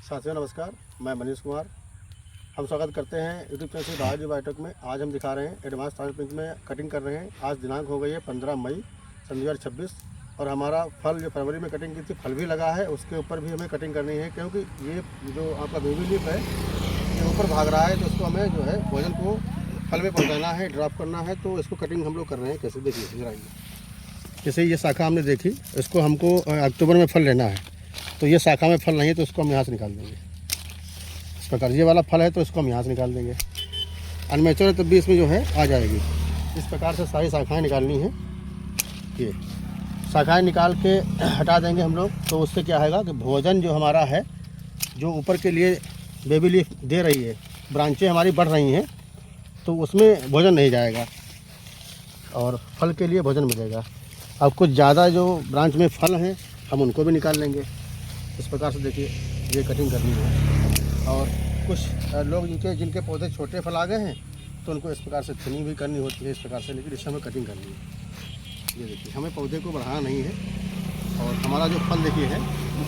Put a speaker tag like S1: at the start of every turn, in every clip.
S1: साथियों नमस्कार, मैं मनीष कुमार। हम स्वागत करते हैं यूट्यूब चैनल से राज बायोटेक में। आज हम दिखा रहे हैं एडवांस ट्रांसप्लांट में कटिंग कर रहे हैं। आज दिनांक हो गई है 15 मई सन 2026 और हमारा फल जो फरवरी में कटिंग की थी फल भी लगा है, उसके ऊपर भी हमें कटिंग करनी है क्योंकि ये जो आपका बेबी लीफ है ये ऊपर भाग रहा है, तो इसको हमें जो है भोजन को फल में पहुँचाना है, ड्रॉप करना है। तो इसको कटिंग हम लोग कर रहे हैं। कैसे देखिए जरा, जैसे ये शाखा हमने देखी, इसको हमको अक्टूबर में फल लेना है, तो ये शाखा में फल नहीं है तो इसको हम यहाँ से निकाल देंगे। इस प्रकार ये वाला फल है तो इसको हम यहाँ से निकाल देंगे। अनमेच्योर है तब भी इसमें जो है आ जाएगी। इस प्रकार से सारी शाखाएं निकालनी है। ये शाखाएं निकाल के हटा देंगे हम लोग, तो उससे क्या आएगा कि भोजन जो हमारा है, जो ऊपर के लिए बेबी लीफ दे रही है, ब्रांचें हमारी बढ़ रही हैं, तो उसमें भोजन नहीं जाएगा और फल के लिए भोजन मिलेगा। अब कुछ ज़्यादा जो ब्रांच में फल हैं हम उनको भी निकाल लेंगे। इस प्रकार से देखिए ये कटिंग करनी है। और कुछ लोग जिनके पौधे छोटे फल आ गए हैं तो उनको इस प्रकार से थिनिंग भी करनी होती है इस प्रकार से, लेकिन इससे हमें कटिंग करनी है। ये देखिए हमें पौधे को बढ़ाना नहीं है। और हमारा जो फल देखिए है,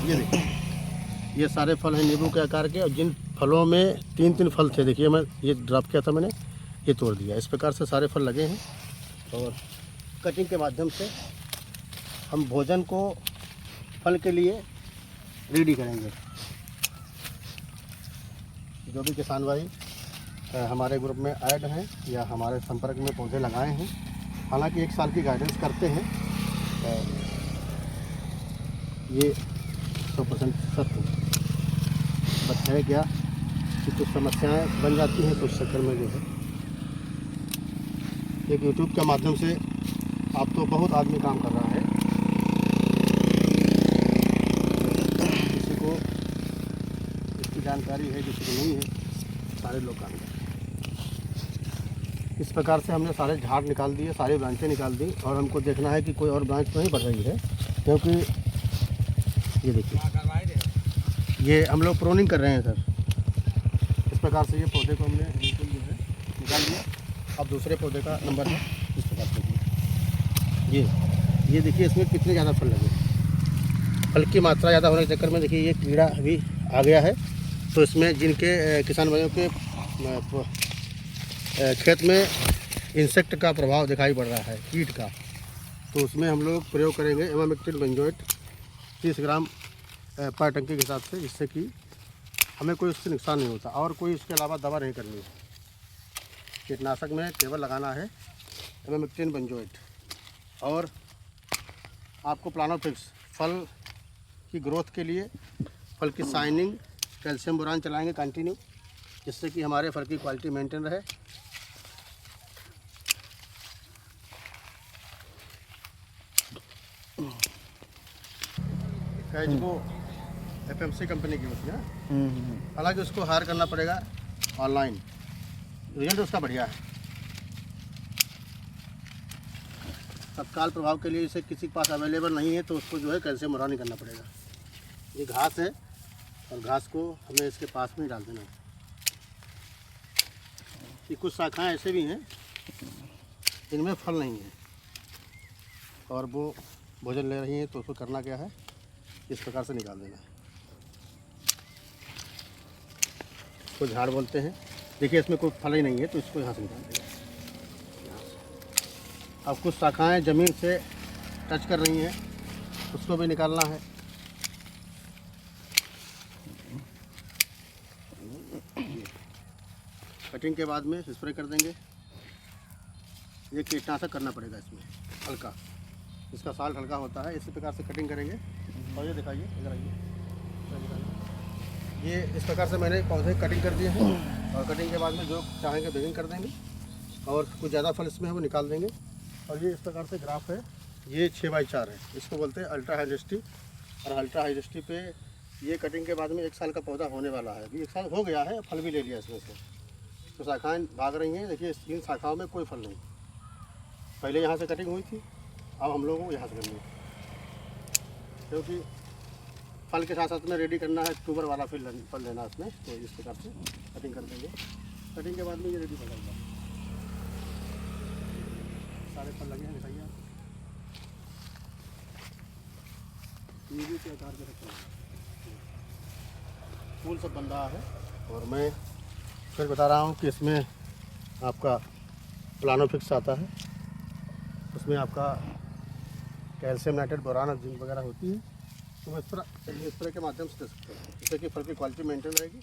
S1: ये देखिए ये सारे फल हैं नींबू के आकार के, और जिन फलों में तीन फल थे, देखिए मैं ये ड्रॉप किया था मैंने, ये तोड़ दिया। इस प्रकार से सारे फल लगे हैं और कटिंग के माध्यम से हम भोजन को फल के लिए रेडी करेंगे। जो भी किसान भाई हमारे ग्रुप में ऐड हैं या हमारे संपर्क में पौधे लगाए हैं, हालांकि 1 साल की गाइडेंस करते हैं, ये 100% सत्य बट है क्या कि कुछ समस्याएं बन जाती हैं, कुछ चक्कर में जो है एक यूट्यूब के माध्यम से आप तो बहुत आदमी काम कर रहा है, किसी को इसकी जानकारी है, किसी को नहीं है, सारे लोग काम कर रहे हैं। इस प्रकार से हमने सारे झाड़ निकाल दिए, सारी ब्रांचें निकाल दी और हमको देखना है कि कोई और ब्रांच तो नहीं बढ़ रही है, क्योंकि ये देखिए ये हम लोग प्रोनिंग कर रहे हैं सर। इस प्रकार से ये पौधे को हमने बिल्कुल जो है निकाल दिया। अब दूसरे पौधे का नंबर है। इस प्रकार से ये देखिए इसमें कितने ज़्यादा फल लगे। फल की मात्रा ज़्यादा होने के चक्कर में देखिए ये कीड़ा अभी आ गया है, तो इसमें जिनके किसान भाइयों के खेत में इंसेक्ट का प्रभाव दिखाई पड़ रहा है, कीट का, तो उसमें हम लोग प्रयोग करेंगे इमामेक्टिन बेंजोएट 30 ग्राम पर टंकी के हिसाब से, जिससे कि हमें कोई उससे नुकसान नहीं होता और कोई इसके अलावा दवा नहीं करनी है। कीटनाशक में केवल लगाना है इमामेक्टिन बेंजोएट। और आपको प्लानोफिक्स फल की ग्रोथ के लिए, फल की शाइनिंग, कैल्शियम बोरान चलाएंगे कंटिन्यू, जिससे कि हमारे फल की क्वालिटी मेंटेन रहे। कैजबो FMC कंपनी की होती है, हालांकि उसको हायर करना पड़ेगा ऑनलाइन, रिजल्ट उसका बढ़िया है। तत्काल प्रभाव के लिए इसे किसी के पास अवेलेबल नहीं है तो उसको जो है कैल्शियम बोरान ही करना पड़ेगा। ये घास है और घास को हमें इसके पास में ही डाल देना है। ये कुछ शाखाएं ऐसे भी हैं जिनमें फल नहीं है और वो भोजन ले रही हैं, तो उसको करना क्या है, इस प्रकार से निकाल देना है। इसको झाड़ बोलते हैं। देखिए इसमें कोई फल ही नहीं है तो इसको यहाँ से निकाल देना। अब कुछ शाखाएं ज़मीन से टच कर रही हैं, उसको भी निकालना है। कटिंग के बाद में स्प्रे कर देंगे। ये कीटनाशक करना पड़ेगा इसमें हल्का, इसका साल्ट हल्का होता है। इसी प्रकार से कटिंग करेंगे। और ये दिखाइए, इधर आइए, ये इस प्रकार से मैंने पौधे कटिंग कर दिए हैं और कटिंग के बाद में जो चाहेंगे बेगिंग कर देंगे और कुछ ज़्यादा फल इसमें है वो निकाल देंगे। और ये इस प्रकार से ग्राफ है, ये 6x4 है, इसको बोलते हैं अल्ट्रा हाइड्रेस्टी। और अल्ट्रा हाइड्रेस्टी पे ये कटिंग के बाद में 1 साल का पौधा होने वाला है। अभी 1 साल हो गया है, फल भी ले लिया इसमें से। तो शाखाएँ भाग रही हैं, देखिए 3 शाखाओं में कोई फल नहीं। पहले यहाँ से कटिंग हुई थी, अब हम लोगों को यहाँ से करनी है, क्योंकि फल के साथ साथ में रेडी करना है अक्टूबर वाला फल लेना है इसमें। तो इस प्रकार से कटिंग कर देंगे। कटिंग के बाद में ये रेडी हो जाएगा। सारे फल लगे हैं, दिखाइए आप। नींबू के आकार के रखे हैं। फूल सब बन रहा है। और मैं फिर बता रहा हूँ कि इसमें आपका प्लानोफिक्स आता है, उसमें आपका कैल्शियम नाइट्रेट, बोरान और जिंक वगैरह होती है। तो इस तरह के माध्यम से दे सकते हैं, जिससे कि फल की क्वालिटी मेंटेन रहेगी।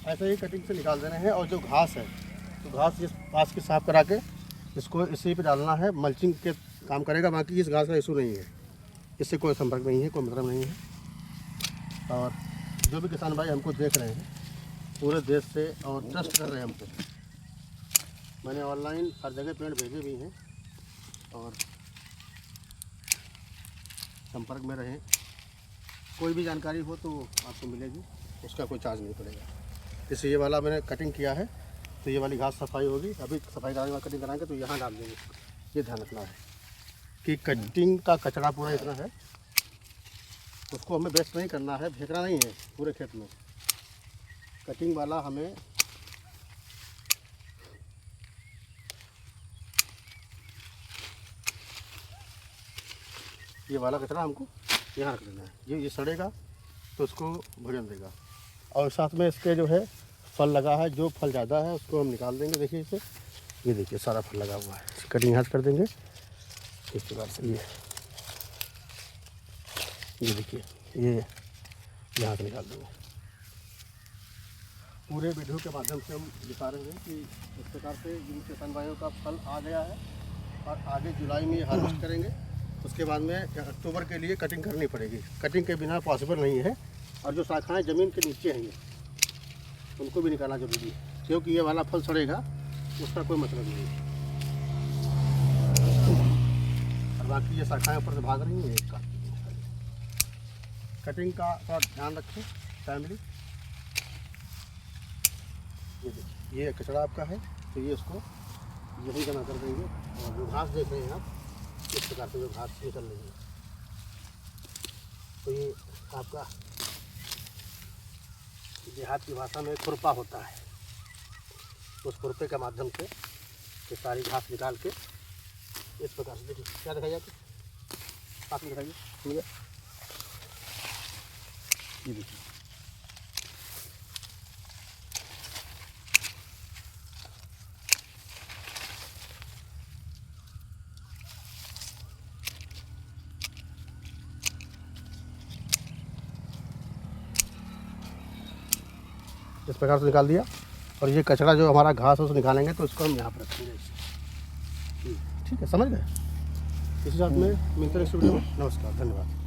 S1: ऐसे ही कटिंग से निकाल देने हैं। और जो घास है तो घास इस पास की साफ़ करा के इसको इसी पे डालना है, मल्चिंग के काम करेगा। बाकी इस घास का इशू नहीं है, इससे कोई संपर्क नहीं है, कोई मतलब नहीं है। और जो भी किसान भाई हमको देख रहे हैं पूरे देश से और ट्रस्ट कर रहे हैं हमको, मैंने ऑनलाइन हर जगह पेड़ भेजे भी हैं और संपर्क में रहें। कोई भी जानकारी हो तो आपको मिलेगी, उसका कोई चार्ज नहीं पड़ेगा। जैसे ये वाला मैंने कटिंग किया है तो ये वाली घास सफाई होगी, अभी सफाई कराने के बाद कटिंग कराएंगे तो यहाँ डाल देंगे। ये ध्यान रखना है कि कटिंग का कचरा पूरा इतना है, उसको हमें वेस्ट नहीं करना है, फेंकना नहीं है पूरे खेत में। कटिंग वाला हमें ये वाला कचरा हमको यहाँ रख देना है। ये सड़ेगा तो उसको भोजन देगा। और साथ में इसके जो है फल लगा है, जो फल ज़्यादा है उसको हम निकाल देंगे। देखिए इसे, ये देखिए सारा फल लगा हुआ है, कटिंग यहाँ से कर देंगे इस प्रकार से। ये देखिए, ये यहाँ से निकाल देंगे। पूरे वीडियो के माध्यम से हम दिखा रहे हैं कि इस प्रकार से जिन किसान भाइयों का फल आ गया है और आगे जुलाई में हार्वेस्ट करेंगे, उसके बाद में अक्टूबर के लिए कटिंग करनी पड़ेगी। कटिंग के बिना पॉसिबल नहीं है। और जो शाखाएं ज़मीन के नीचे हैं उनको भी निकालना जरूरी है, क्योंकि ये वाला फल सड़ेगा, उसका कोई मतलब नहीं है। और बाकी ये शाखाएं ऊपर से भाग रही हैं, इसका कटिंग का थोड़ा ध्यान रखें फैमिली। ये देखिए, ये कचरा आपका है तो ये उसको यही जमा कर देंगे। और जो घास देख रहे हैं आप, इस प्रकार से जो घास निकल रही है, तो ये आपका देहात की भाषा में खुरपा होता है। उस खुरपे के माध्यम से ये सारी घास निकाल के इस प्रकार से, देखिए क्या दिखाइए आपको, आप दिखाइए, सुनिए, ये देखिए। इस प्रकार से निकाल दिया। और ये कचरा जो हमारा घास है उसको निकालेंगे तो इसको हम यहाँ पर रखेंगे। ठीक है, समझ गए। इसी साथ में मिलते हैं नेक्स्ट वीडियो में। नमस्कार, धन्यवाद।